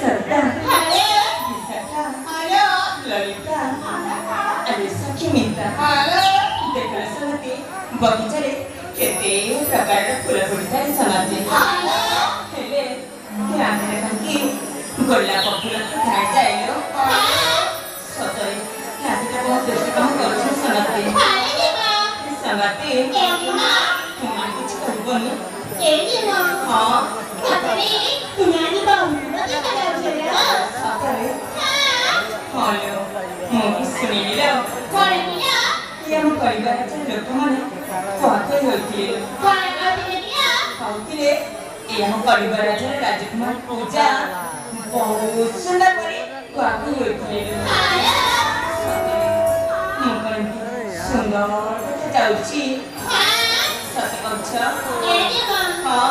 सरता विशाखा ललिता अरे सखीमिता देखल संगति बगीचारे केते प्रकार फूल फुटिଥାଏ समाते हेले ध्यान रखी गोलाप फूल खाई जाइलो सतरे हाथीटा बहुत दृष्टि कम करुछ समाते समाते तुम कुछ कहबनी हाँ तुम्हारी बाहुल्य सतरे हलो ମୁଁ ଶୁଣିଲି ଆମ ପରିବାର ଲୋକମାନେ କହତେ ହୋଇଥିଲେ କହୁଥିଲେ ଏ ଆମ ପରିବାର ରାଜକୁମାର ପୂଜା ବହୁତ ସୁନ୍ଦର କରି କୁହାକୁ ହୋଇଥିଲେ ମୁଁ କଣ ସୁନ୍ଦର ଯାଉଛି ସତ କହୁଛ ହଁ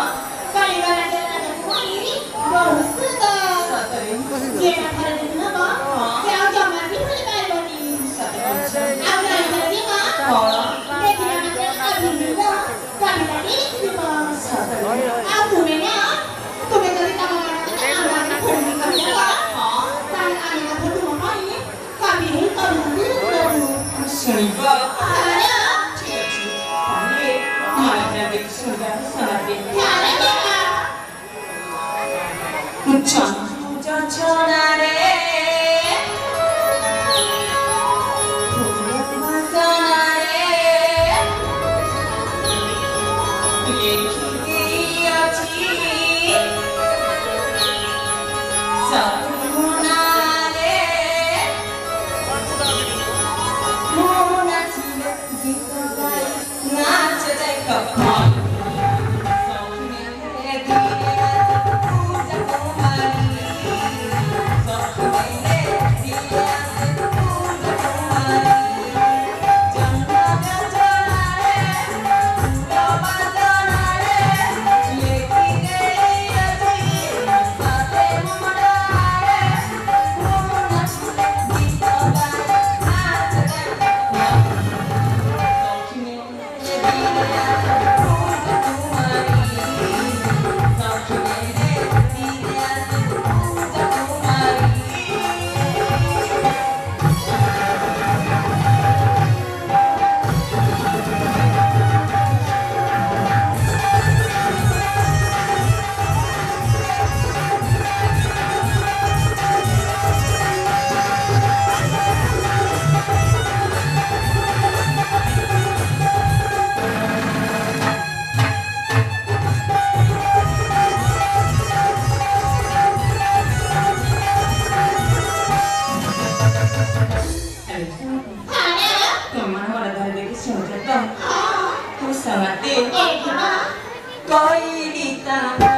Samate, koi dita.